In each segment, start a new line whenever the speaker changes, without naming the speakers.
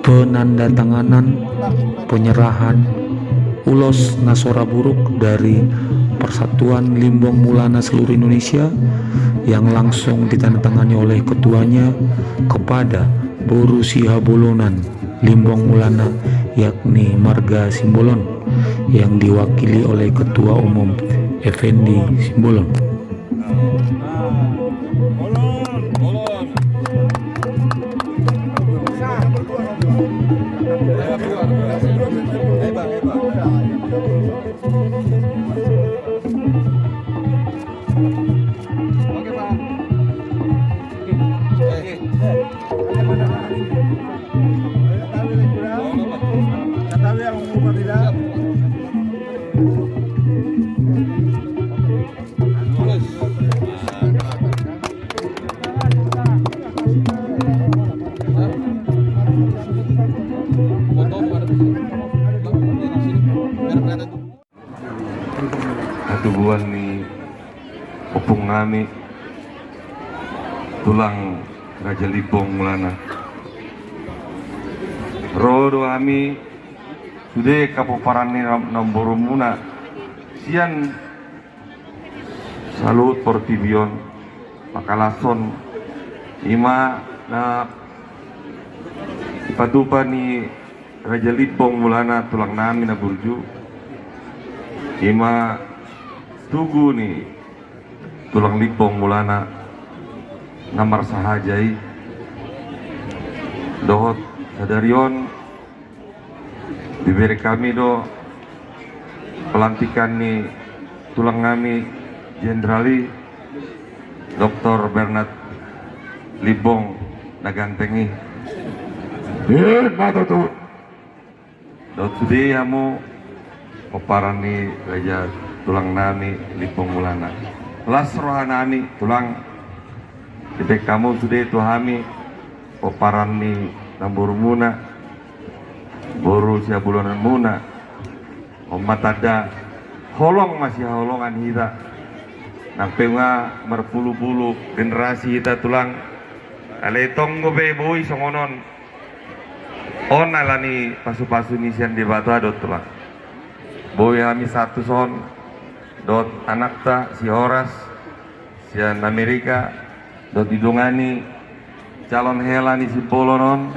Penandatanganan penyerahan ulos Nasora Buruk dari Persatuan Limbong Mulana seluruh Indonesia yang langsung ditandatangani oleh ketuanya kepada Boru Sihabolonan Limbong Mulana, yakni Marga Simbolon, yang diwakili oleh Ketua Umum Effendi Simbolon.
Tubuhan ni opung ngami tulang Raja Limbong Mulana rodo ami sudah kapoparan ni nombor muna sian salut portibion makalason ima na padupa ni Raja Limbong Mulana tulang nami na burju ima tugu nih tulang Limbong Mulana namar sahajai dohot sadarion diberi kami do pelantikan nih tulang kami Jenderali Dr. Bernard Limbong nagantengi mata tuh dot sudi kamu oparan nih Raja tulang nami Limbong Mulana lasroha nami tulang kita kamu sudah itu kami oparan ni nambur muna boru sia bulanan muna omat ada holong masih holongan kita nampai nga merpuluh-puluh generasi kita tulang aletong gobe boy songonon on alani pasu-pasu nisian di batu adot tulang boy kami satu son dot anak ta si Horas sian Amerika dot didongani calon helani si Polonon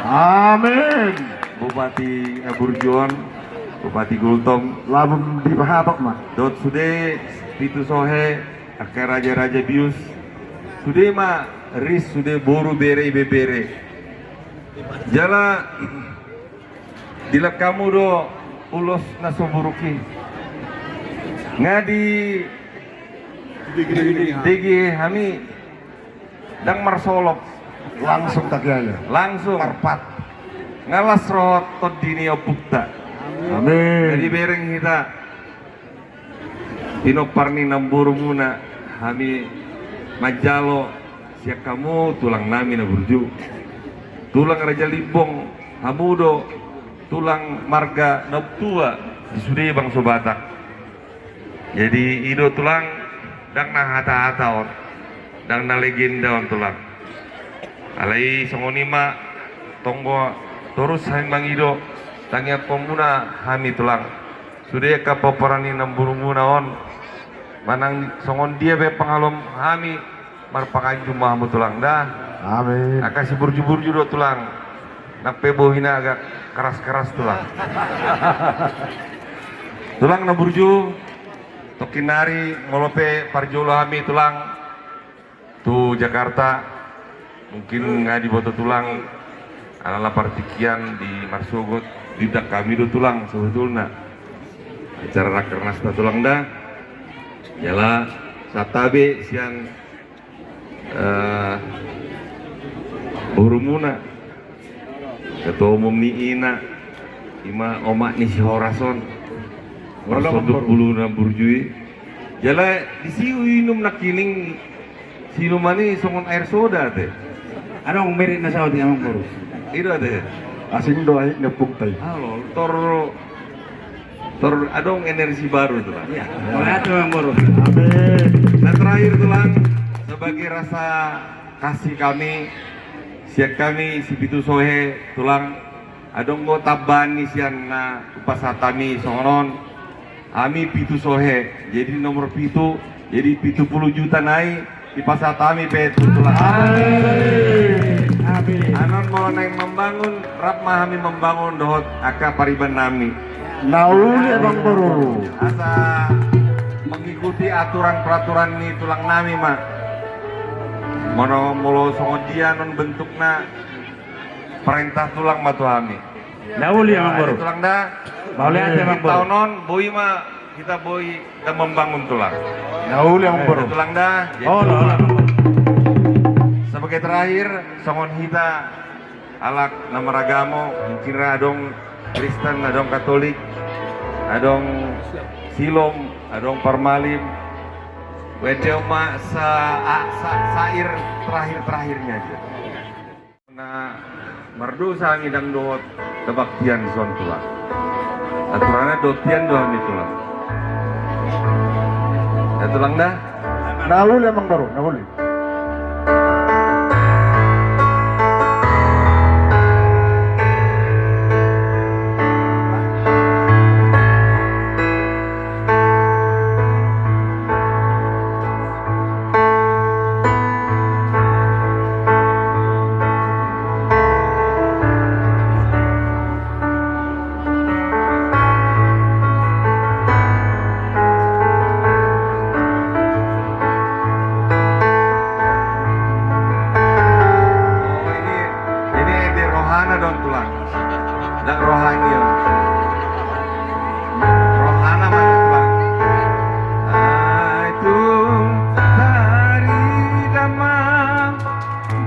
amin Bupati Aburjuon Bupati Gultom labum di Bahatok mah dot sude pitu sohe akar raja-raja bius sude mah ris sude boru bere bebere jala dilak kamu do ulos nasoburuki ngadi digi kami dang marsolok langsung takyaya langsung marpat ngalas roh todini opukta amin jadi bereng kita inoparni namburu muna kami majalo siak kamu tulang nami na burju tulang Raja Limbong hamudo tulang marga nabtua disudi bang sobatak jadi ido tulang dang na hata-hata on dang na legenda on tulang alai songonima tonggo terus hain bang ido tangya pemuna hami tulang sudah kapaparani namburu muna on manang songon dia be pangalom hami marpakan jumah mu tulang dah.
Amin.
Akasi burju-burju do tulang. Nak pebohina agak keras-keras tulang. Tulang na burju tokinari ngolope parjolo hami tulang tu Jakarta mungkin ngadi boto tulang ala partikian di Marsogot tidak kami do tulang sebetulnya acara rakernas na tulang dah jala satabe sian Burumuna ketua umum ni ina ima omak ni si Horason Horason 26 burjui jala disiu inum nakining sinumani songon air soda teh
Anong merit na sa ating amang puro?
ida teh
Asing doay na pugtay.
halo tor adong energi baru tuh lah.
Iya. Wala ito amang puro. Amin.
Nah terakhir tulang sebagai rasa kasih kami siap kami si Pitu Sohe tulang adong go tabani sian na upasatami songon ami Pitu Sohe jadi nomor pitu jadi 70 juta naik di pasatami petu tulang
Amin.
anon mau naik membangun rap mahami membangun dohot aka pariban nami
Nauli amang puro.
asa mengikuti aturan peraturan ni tulang nami mak mono mulo songon dia non bentukna perintah tulang matu hami
Nauli amang puro.
tulang dah
Nauli ate amang puro.
tahun non boi mah kita boi dan membangun tulang
Nauli amang puro.
tulang dah jadi
Oh, naula.
sebagai terakhir songon hita alak nama ragamo mungkin adong Kristen adong Katolik adong Silom adong Parmalim wedeo ma sair terakhirnya aja nah merdu sa ngidang dohot kebaktian son tulang aturannya dotian doang di tulang ya tulang dah
Nauli amang puro. Nauli.
Ini di rohana dong tulang. Dan rohani ya. Rohana mana tulang? Itu hari damam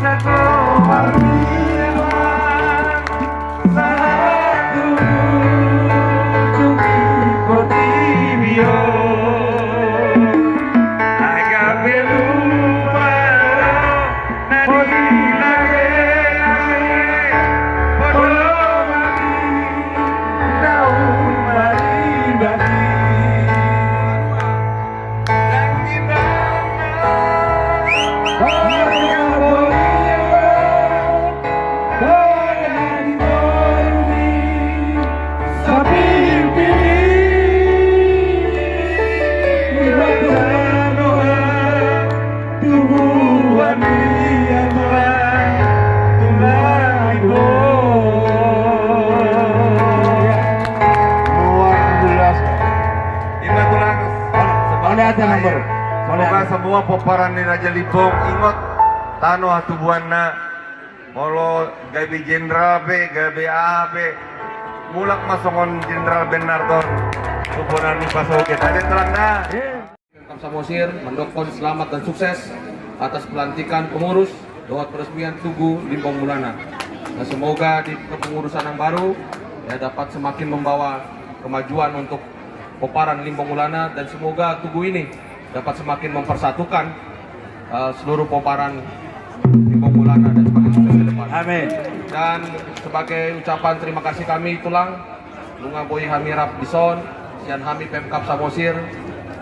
dago parmiwan satu cumi potibio agak belupa nadi Semoga semua poparan di Raja Limbong ingot tano hatubuanna molo gabi jenderal be gabi A be mulak masongon jenderal Benarton tubunan ni pasoget ada terangna
Pemkab Samosir mendokon selamat dan sukses atas pelantikan pengurus doa peresmian Tugu Limbong Mulana. Nah, semoga di kepengurusan yang baru ya dapat semakin membawa kemajuan untuk Poparan Limbong Mulana dan semoga Tugu ini dapat semakin mempersatukan seluruh Poparan Limbong Mulana dan semakin sukses ke depan.
Amin.
Dan sebagai ucapan terima kasih kami tulang Lunga Boy Hamirap Bison Sian Hami Pemkab Samosir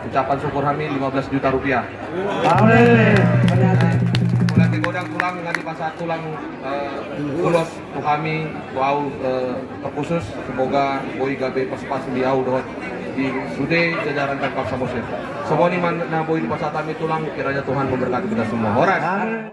ucapan syukur kami 15 juta rupiah.
Amin.
Mulai godang tulang dengan pasar tulang ulos tu kami tuau terkhusus semoga Boy Gabe pas-pas beliau di sude jajaran Pemkab Samosir. Semua ini naboy di pasatami tulang, kiranya Tuhan memberkati kita semua. Horas.
Amin.